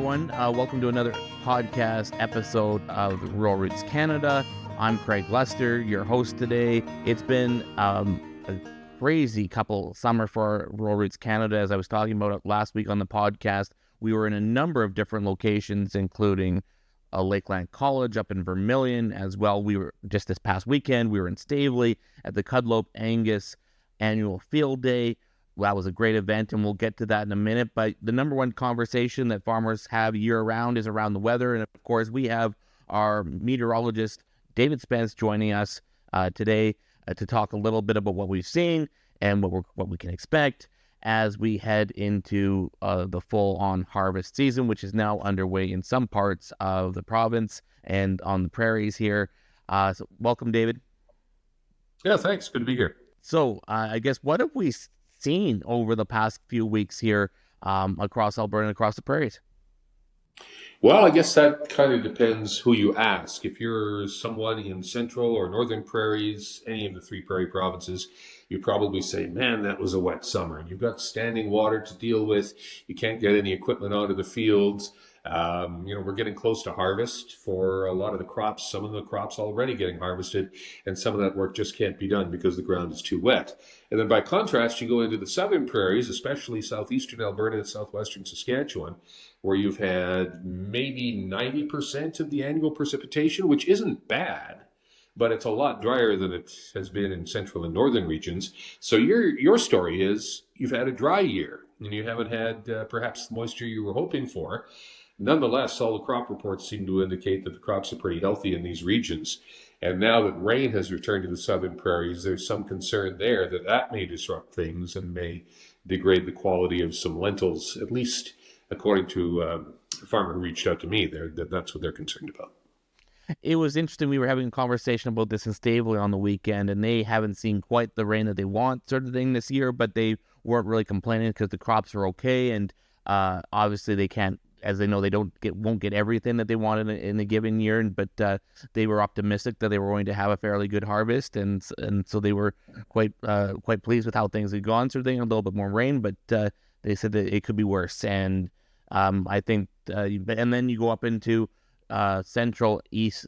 everyone. Welcome to another podcast episode of Rural Roots Canada. I'm Craig Lester, your host today. It's been a crazy couple summer for Rural Roots Canada. As I was talking about it last week on the podcast, we were in a number of different locations, including Lakeland College up in Vermilion as well. We were just this past weekend, we were in Stavely at the Cudlobe Angus annual field day. Well, that was a great event, and we'll get to that in a minute. But the number one conversation that farmers have year-round is around the weather. And, of course, we have our meteorologist, David Spence, joining us today to talk a little bit about what we've seen and what we can expect as we head into the full-on harvest season, which is now underway in some parts of the province and on the prairies here. So welcome, David. Yeah, thanks. Good to be here. So I guess what have we seen over the past few weeks here across Alberta and across the prairies? Well, I guess that kind of depends who you ask. If you're someone in central or northern prairies, any of the three prairie provinces, you probably say, man, that was a wet summer. And you've got standing water to deal with. You can't get any equipment onto the fields. We're getting close to harvest for a lot of the crops. Some of the crops already getting harvested, and some of that work just can't be done because the ground is too wet. And then by contrast, you go into the southern prairies, especially southeastern Alberta and southwestern Saskatchewan, where you've had maybe 90% of the annual precipitation, which isn't bad, but it's a lot drier than it has been in central and northern regions. So your story is you've had a dry year, and you haven't had perhaps the moisture you were hoping for. Nonetheless, all the crop reports seem to indicate that the crops are pretty healthy in these regions. And now that rain has returned to the southern prairies, there's some concern there that may disrupt things and may degrade the quality of some lentils, at least according to a farmer who reached out to me. That's what they're concerned about. It was interesting. We were having a conversation about this in Stavely on the weekend, and they haven't seen quite the rain that they want sort of thing this year, but they weren't really complaining because the crops are okay. And obviously they can't, as they know, they won't get everything that they wanted in a given year, but they were optimistic that they were going to have a fairly good harvest, and so they were quite pleased with how things had gone. Sort of thing, a little bit more rain, but they said that it could be worse. And I think, and then you go up into central east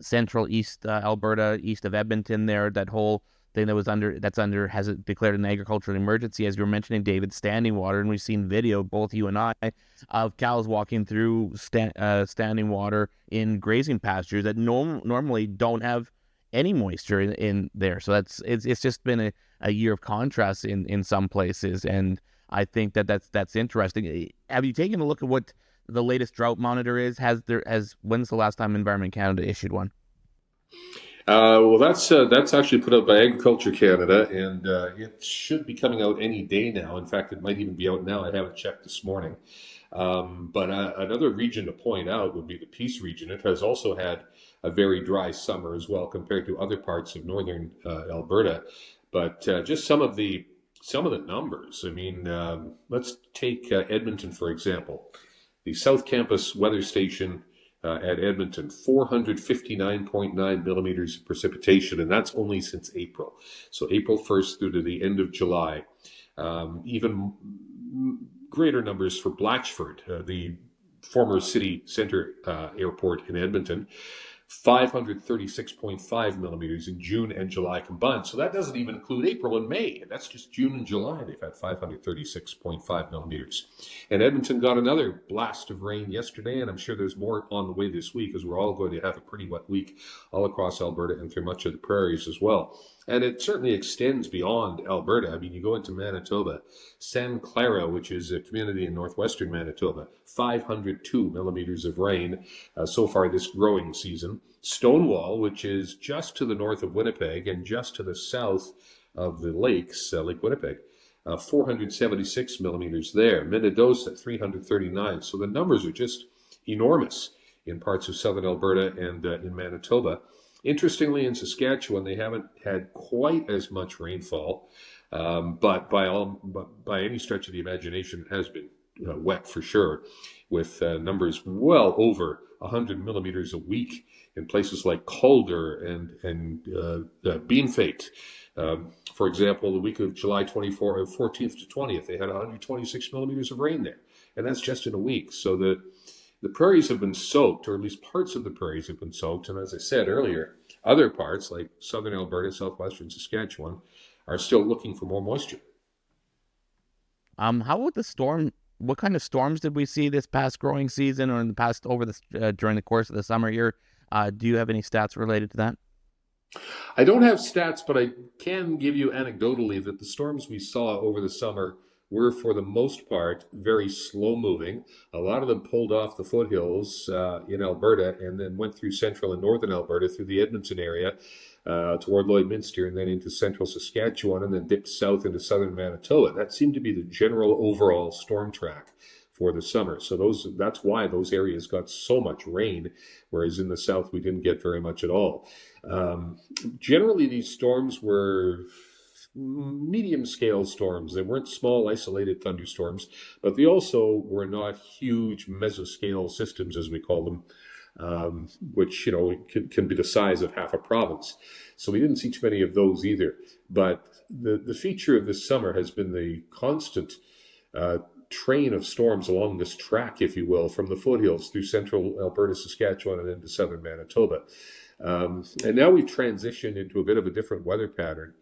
Alberta, east of Edmonton. There, that whole thing has it declared an agricultural emergency, as you were mentioning, David, standing water. And we've seen video, both you and I, of cows walking through standing water in grazing pastures that normally don't have any moisture in there. So it's just been a year of contrast in some places, and I think that's interesting. Have you taken a look at what the latest drought monitor is? When's the last time Environment Canada issued one? Well, that's actually put out by Agriculture Canada, and it should be coming out any day now. In fact, it might even be out now. I haven't checked this morning. But another region to point out would be the Peace region. It has also had a very dry summer as well compared to other parts of northern Alberta. But just some of the numbers. I mean, let's take Edmonton, for example. The South Campus Weather Station at Edmonton, 459.9 millimeters of precipitation, and that's only since April. So April 1st through to the end of July. Even greater numbers for Blatchford, the former city center airport in Edmonton, 536.5 millimeters in June and July combined. So that doesn't even include April and May. That's just June and July. They've had 536.5 millimeters. And Edmonton got another blast of rain yesterday, and I'm sure there's more on the way this week, as we're all going to have a pretty wet week all across Alberta and through much of the prairies as well. And it certainly extends beyond Alberta. I mean, you go into Manitoba, San Clara, which is a community in northwestern Manitoba, 502 millimeters of rain so far this growing season. Stonewall, which is just to the north of Winnipeg and just to the south of the lakes, Lake Winnipeg, 476 millimeters there. Minnedosa, 339. So the numbers are just enormous in parts of southern Alberta and in Manitoba. Interestingly, in Saskatchewan, they haven't had quite as much rainfall, but by any stretch of the imagination, it has been wet for sure, with numbers well over 100 millimeters a week in places like Calder and Beanfate. For example, the week of July 14th to 20th, they had 126 millimeters of rain there, and that's just in a week. So the the prairies have been soaked, or at least parts of the prairies have been soaked. And as I said earlier, other parts like southern Alberta, southwestern Saskatchewan are still looking for more moisture. How about the storm? What kind of storms did we see this past growing season, or in the past during the course of the summer here? Do you have any stats related to that? I don't have stats, but I can give you anecdotally that the storms we saw over the summer were, for the most part, very slow moving. A lot of them pulled off the foothills in Alberta and then went through central and northern Alberta, through the Edmonton area, toward Lloydminster, and then into central Saskatchewan, and then dipped south into southern Manitoba. That seemed to be the general overall storm track for the summer. So that's why those areas got so much rain, whereas in the south we didn't get very much at all. Generally, these storms were medium-scale storms. They weren't small, isolated thunderstorms, but they also were not huge mesoscale systems, as we call them, which can be the size of half a province. So we didn't see too many of those either. But the feature of this summer has been the constant train of storms along this track, if you will, from the foothills through central Alberta, Saskatchewan, and into southern Manitoba. And now we've transitioned into a bit of a different weather pattern.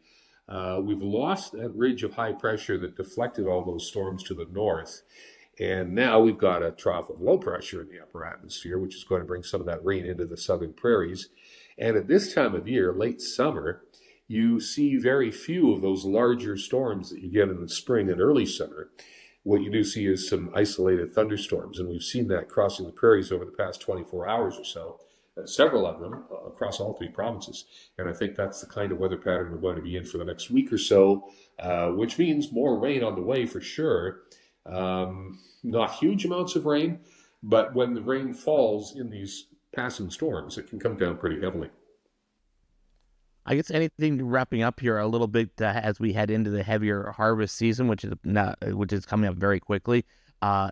We've lost that ridge of high pressure that deflected all those storms to the north. And now we've got a trough of low pressure in the upper atmosphere, which is going to bring some of that rain into the southern prairies. And at this time of year, late summer, you see very few of those larger storms that you get in the spring and early summer. What you do see is some isolated thunderstorms, and we've seen that crossing the prairies over the past 24 hours or so, several of them across all three provinces. And I think that's the kind of weather pattern we're going to be in for the next week or so, which means more rain on the way for sure. Not huge amounts of rain, but when the rain falls in these passing storms, it can come down pretty heavily. I guess anything wrapping up here a little bit as we head into the heavier harvest season, which is coming up very quickly.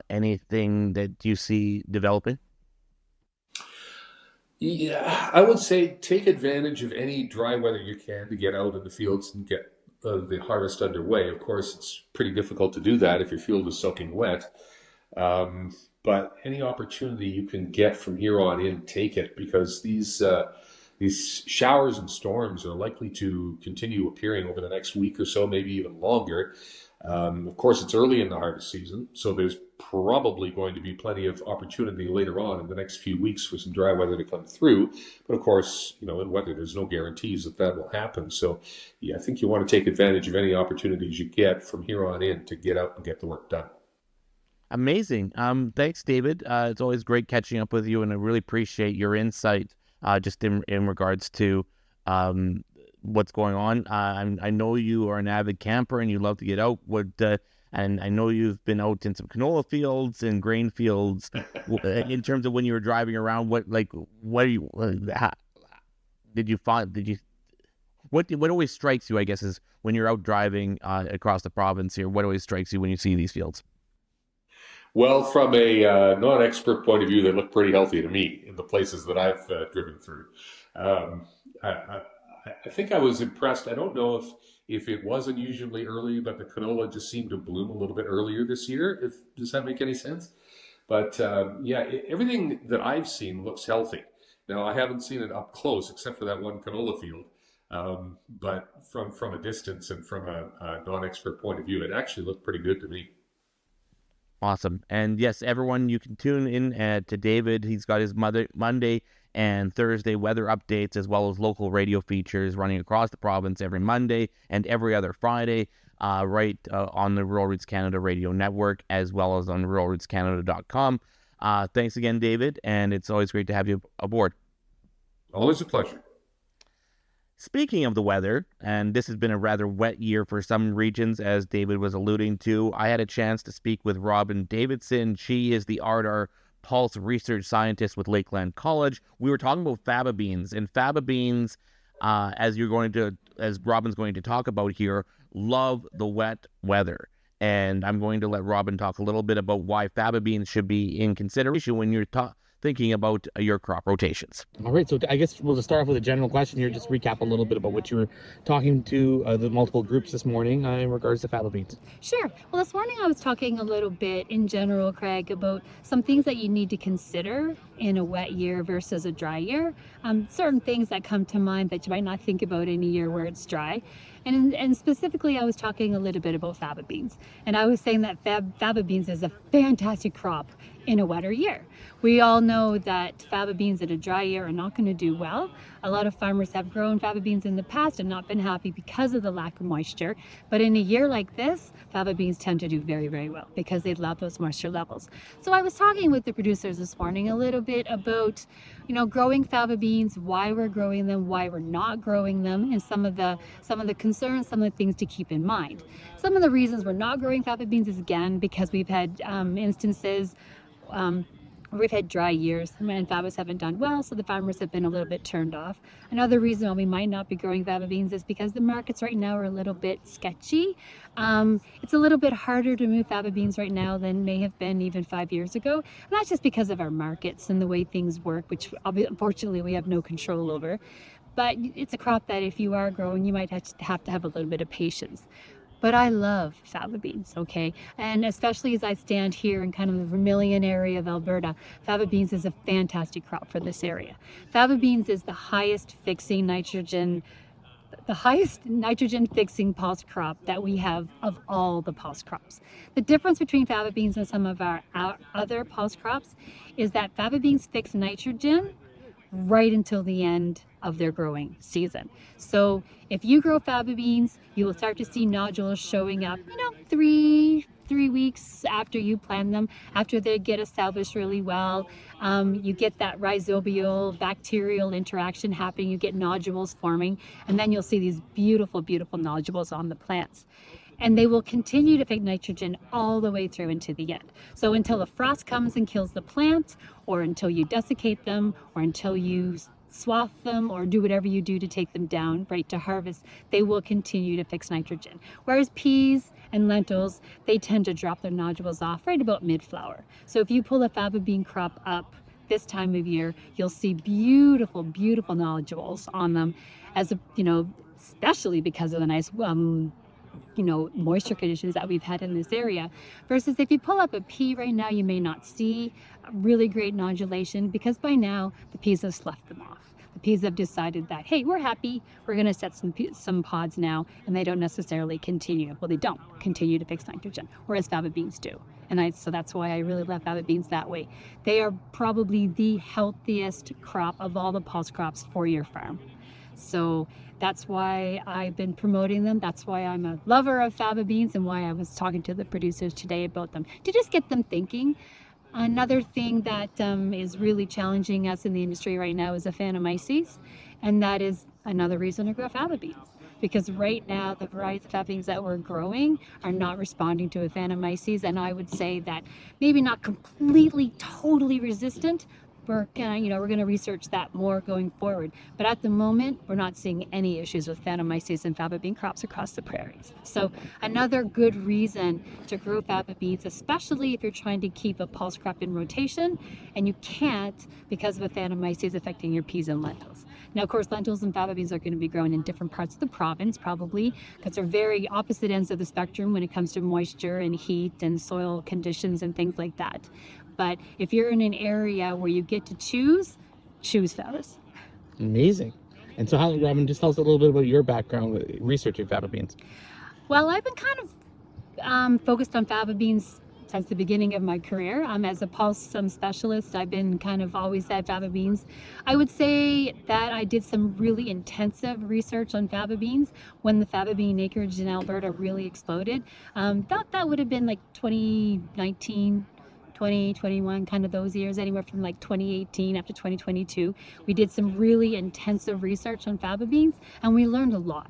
Anything that you see developing? Yeah, I would say take advantage of any dry weather you can to get out in the fields and get the harvest underway. Of course, it's pretty difficult to do that if your field is soaking wet. But any opportunity you can get from here on in, take it, because these showers and storms are likely to continue appearing over the next week or so, maybe even longer. Of course, it's early in the harvest season, so there's probably going to be plenty of opportunity later on in the next few weeks for some dry weather to come through. But of course, in weather, there's no guarantees that will happen. So yeah, I think you want to take advantage of any opportunities you get from here on in to get out and get the work done. Amazing. Thanks, David. It's always great catching up with you, and I really appreciate your insight just in regards to what's going on. I know you are an avid camper and you love to get out. And I know you've been out in some canola fields and grain fields. In terms of when you were driving around, what always strikes you, I guess, is when you're out driving across the province here, what always strikes you when you see these fields? Well, from a non-expert point of view, they look pretty healthy to me in the places that I've driven through. I think I was impressed. I don't know if it was unusually early, but the canola just seemed to bloom a little bit earlier this year. Does that make any sense? But yeah, everything that I've seen looks healthy. Now, I haven't seen it up close except for that one canola field. But from a distance and from a non-expert point of view, it actually looked pretty good to me. Awesome. And yes, everyone, you can tune in to David. He's got his Monday and Thursday weather updates, as well as local radio features running across the province every Monday and every other Friday, on the Rural Roots Canada radio network, as well as on ruralrootscanada.com. Thanks again, David, and it's always great to have you aboard. Always a pleasure. Speaking of the weather, and this has been a rather wet year for some regions, as David was alluding to, I had a chance to speak with Robyne Davidson. She is the RDAR Pulse Research Scientist with Lakeland College. We were talking about faba beans, and faba beans, as Robyne's going to talk about here, love the wet weather. And I'm going to let Robyne talk a little bit about why faba beans should be in consideration when you're thinking about your crop rotations. All right, so I guess we'll just start off with a general question here, just recap a little bit about what you were talking to the multiple groups this morning in regards to fava beans. Sure. Well, this morning I was talking a little bit in general, Craig, about some things that you need to consider in a wet year versus a dry year. Certain things that come to mind that you might not think about in a year where it's dry. And specifically, I was talking a little bit about fava beans. And I was saying that fava beans is a fantastic crop in a wetter year. We all know that fava beans in a dry year are not going to do well. A lot of farmers have grown fava beans in the past and not been happy because of the lack of moisture. But in a year like this, fava beans tend to do very, very well because they love those moisture levels. So I was talking with the producers this morning a little bit about, growing fava beans, why we're growing them, why we're not growing them, and some of the concerns, some of the things to keep in mind. Some of the reasons we're not growing fava beans is, again, because we've had instances we've had dry years and favas haven't done well, so the farmers have been a little bit turned off. Another reason why we might not be growing fava beans is because the markets right now are a little bit sketchy. It's a little bit harder to move fava beans right now than may have been even 5 years ago. And that's just because of our markets and the way things work, which unfortunately we have no control over. But it's a crop that if you are growing, you might have to have a little bit of patience. But I love fava beans, okay? And especially as I stand here in kind of the Vermilion area of Alberta, fava beans is a fantastic crop for this area. Fava beans is the highest nitrogen fixing pulse crop that we have of all the pulse crops. The difference between fava beans and some of our other pulse crops is that fava beans fix nitrogen right until the end of their growing season. So if you grow fava beans, you will start to see nodules showing up, 3 weeks after you plant them, after they get established really well. You get that rhizobial bacterial interaction happening, you get nodules forming, and then you'll see these beautiful, beautiful nodules on the plants. And they will continue to fix nitrogen all the way through into the end. So until a frost comes and kills the plant, or until you desiccate them, or until you swath them, or do whatever you do to take them down right to harvest, they will continue to fix nitrogen. Whereas peas and lentils, they tend to drop their nodules off right about mid-flower. So if you pull a fava bean crop up this time of year, you'll see beautiful, beautiful nodules on them, especially because of the nice moisture conditions that we've had in this area. Versus if you pull up a pea right now, you may not see really great nodulation because by now the peas have sloughed them off. The peas have decided that, hey, we're happy, we're going to set some pods now, and they don't necessarily continue. Well, they don't continue to fix nitrogen, whereas fava beans do. So that's why I really love fava beans that way. They are probably the healthiest crop of all the pulse crops for your farm. So that's why I've been promoting them. That's why I'm a lover of fava beans and why I was talking to the producers today about them, to just get them thinking. Another thing that is really challenging us in the industry right now is Aphanomyces, and that is another reason to grow fava beans. Because right now, the varieties of fava beans that we're growing are not responding to Aphanomyces, and I would say that maybe not completely, totally resistant. We're gonna research that more going forward. But at the moment, we're not seeing any issues with Aphanomyces and fava bean crops across the prairies. So another good reason to grow fava beans, especially if you're trying to keep a pulse crop in rotation, and you can't because of Aphanomyces affecting your peas and lentils. Now, of course, lentils and fava beans are going to be grown in different parts of the province, probably, because they're very opposite ends of the spectrum when it comes to moisture and heat and soil conditions and things like that. But if you're in an area where you get to choose favas. Amazing. And so Robyne, just tell us a little bit about your background with researching fava beans. Well, I've been kind of focused on fava beans since the beginning of my career. As a pulse specialist, I've been kind of always at fava beans. I would say that I did some really intensive research on fava beans when the fava bean acreage in Alberta really exploded. That would have been like 2019, 2021, kind of those years, anywhere from like 2018 up to 2022. We did some really intensive research on fava beans, and we learned a lot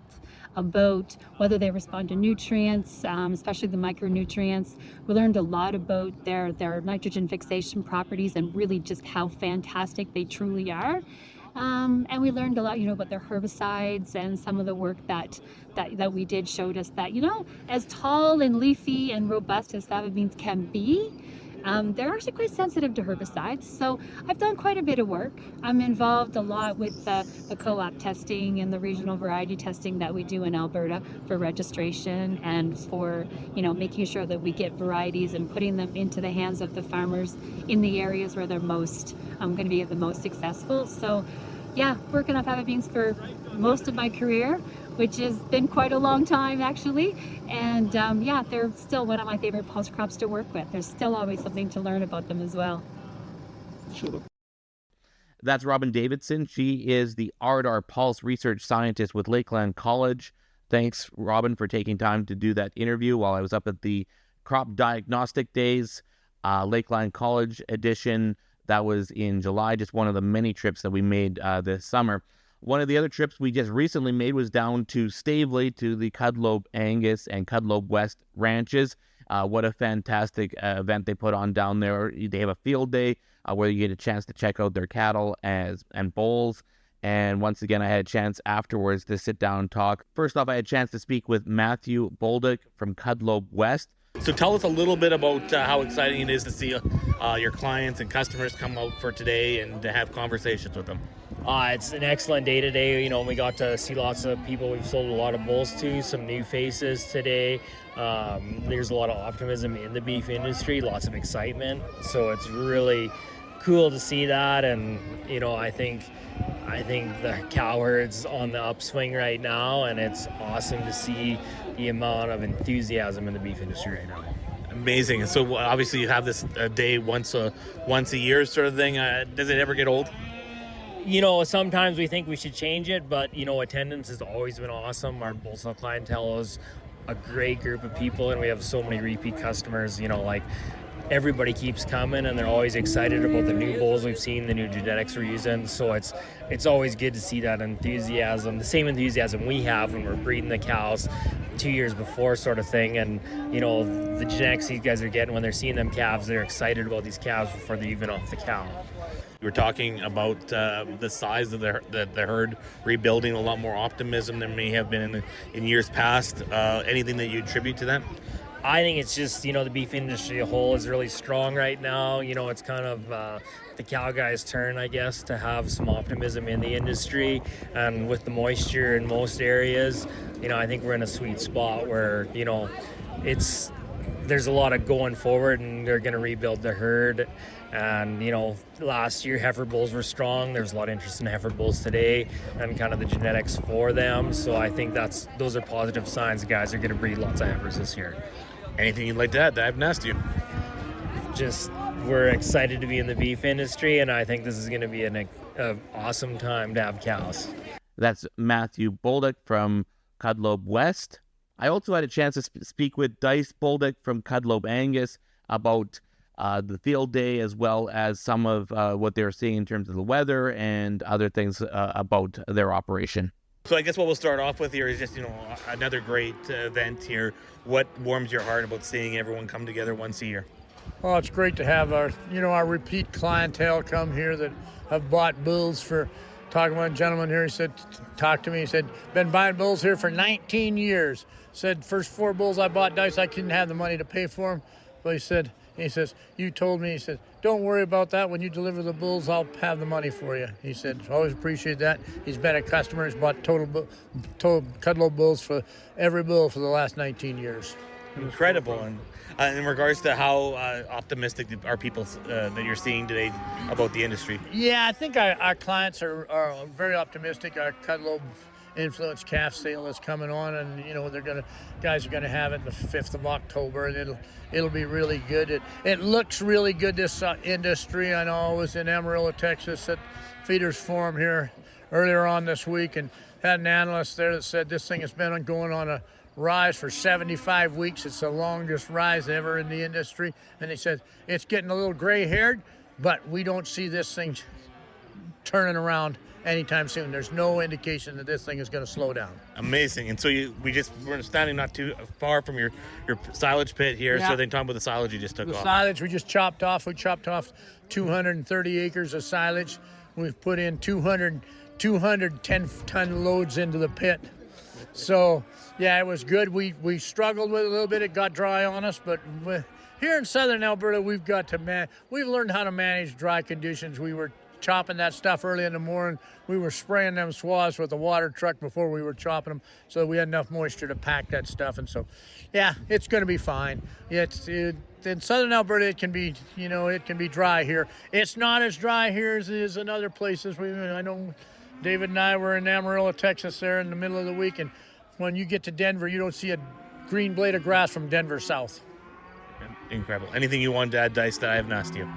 about whether they respond to nutrients, especially the micronutrients. We learned a lot about their nitrogen fixation properties and really just how fantastic they truly are. And we learned a lot, about their herbicides, and some of the work that we did showed us that, as tall and leafy and robust as fava beans can be, they're actually quite sensitive to herbicides. So I've done quite a bit of work. I'm involved a lot with the co-op testing and the regional variety testing that we do in Alberta for registration and for, making sure that we get varieties and putting them into the hands of the farmers in the areas where they're most going to be the most successful. So yeah, working on fava beans for most of my career, which has been quite a long time actually. And yeah, they're still one of my favorite pulse crops to work with. There's still always something to learn about them as well. That's Robyne Davidson. She is the RDAR Pulse Research Scientist with Lakeland College. Thanks, Robyne, for taking time to do that interview while I was up at the Crop Diagnostic Days, Lakeland College edition. That was in July, just one of the many trips that we made this summer. One of the other trips we just recently made was down to Stavely, to the Cudlobe Angus and Cudlobe West ranches. What a fantastic event they put on down there. They have a field day where you get a chance to check out their cattle and bulls. And once again, I had a chance afterwards to sit down and talk. First off, I had a chance to speak with Matthew Bolduc from Cudlobe West. So tell us a little bit about how exciting it is to see your clients and customers come out for today and to have conversations with them. It's an excellent day today. We got to see lots of people we've sold a lot of bulls to, some new faces today. There's a lot of optimism in the beef industry, lots of excitement. So it's really cool to see that. And, I think the cow herd's on the upswing right now, and it's awesome to see the amount of enthusiasm in the beef industry right now. Amazing. So obviously you have this day once a year sort of thing. Does it ever get old? Sometimes we think we should change it, but, attendance has always been awesome. Our bull sale clientele is a great group of people, and we have so many repeat customers, everybody keeps coming, and they're always excited about the new bulls we've seen, the new genetics we're using. So it's always good to see that enthusiasm, the same enthusiasm we have when we're breeding the cows 2 years before sort of thing. And, the genetics these guys are getting when they're seeing them calves, they're excited about these calves before they're even off the cow. We were talking about the size of the herd rebuilding, a lot more optimism than may have been in years past. Anything that you attribute to that? I think it's just, the beef industry as a whole is really strong right now. It's kind of the cow guys' turn, I guess, to have some optimism in the industry. And with the moisture in most areas, I think we're in a sweet spot where, there's a lot of going forward, and they're going to rebuild the herd. And, last year heifer bulls were strong. There's a lot of interest in heifer bulls today and kind of the genetics for them. So I think those are positive signs. The guys are going to breed lots of heifers this year. Anything you'd like to add that I haven't asked you? Just we're excited to be in the beef industry, and I think this is going to be an awesome time to have cows. That's Matthew Bolduc from Cudlobe West. I also had a chance to speak with Dice Bolduc from Cudlobe Angus about the field day, as well as some of what they were seeing in terms of the weather and other things about their operation. So I guess what we'll start off with here is just, another great event here. What warms your heart about seeing everyone come together once a year? Well, it's great to have our repeat clientele come here that have bought bulls for. Talking to one gentleman here, he said, talked to me, he said, been buying bulls here for 19 years. Said, first 4 bulls I bought, Dice, I couldn't have the money to pay for them. But he says, you told me, he said, don't worry about that. When you deliver the bulls, I'll have the money for you. He said, always appreciate that. He's been a customer. He's bought total Cudlobe bulls for every bull for the last 19 years. Incredible. And in regards to how optimistic are people that you're seeing today about the industry? Yeah, I think our clients are very optimistic. Our Cudlobe influence calf sale is coming on, and guys are gonna have it the 5th of October, and it'll be really good. It looks really good, this industry. I know I was in Amarillo, Texas at Feeders Forum here earlier on this week, and had an analyst there that said this thing has been going on a rise for 75 weeks. It's the longest rise ever in the industry, and he said it's getting a little gray-haired, but we don't see this thing turning around anytime soon. There's no indication that this thing is going to slow down. Amazing. And so we're standing not too far from your silage pit here. Yeah. So then talking about the silage you just took off. The silage we just chopped off. We chopped off 230 acres of silage. We've put in 200 10-ton loads into the pit. So yeah, it was good. We struggled with it a little bit. It got dry on us, but here in southern Alberta, we've learned how to manage dry conditions. We were chopping that stuff early in the morning. We were spraying them swaths with a water truck before we were chopping them, so we had enough moisture to pack that stuff. And so, yeah, it's going to be fine. In southern Alberta, it can be, it can be dry here. It's not as dry here as it is in other places. I know David and I were in Amarillo, Texas there in the middle of the week, and when you get to Denver, you don't see a green blade of grass from Denver south. Incredible. Anything you want to add, Dice, that I haven't asked you?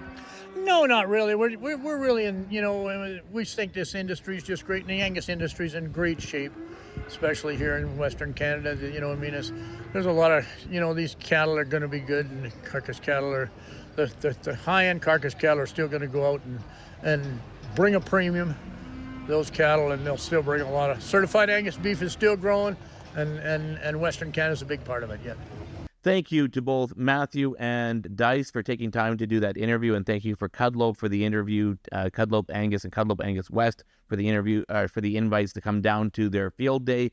No, not really. We're really in, we think this industry is just great, and the Angus industry is in great shape, especially here in Western Canada. There's a lot of, these cattle are going to be good, and the carcass cattle are, the high-end carcass cattle are still going to go out and bring a premium, those cattle, and they'll still bring a lot of certified Angus beef is still growing, and Western Canada is a big part of it yet. Thank you to both Matthew and Dice for taking time to do that interview, and thank you for Cudlobe for the interview, Cudlobe Angus and Cudlobe Angus West for the interview, for the invites to come down to their field day.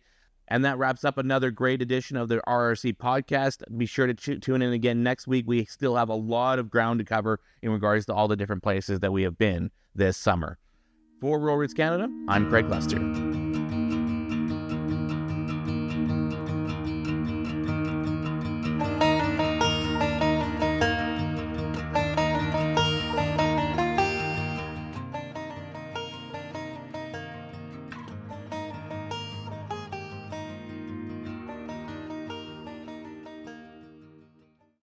And that wraps up another great edition of the RRC podcast. Be sure to tune in again next week. We still have a lot of ground to cover in regards to all the different places that we have been this summer. For Rural Roots Canada, I'm Craig Lester.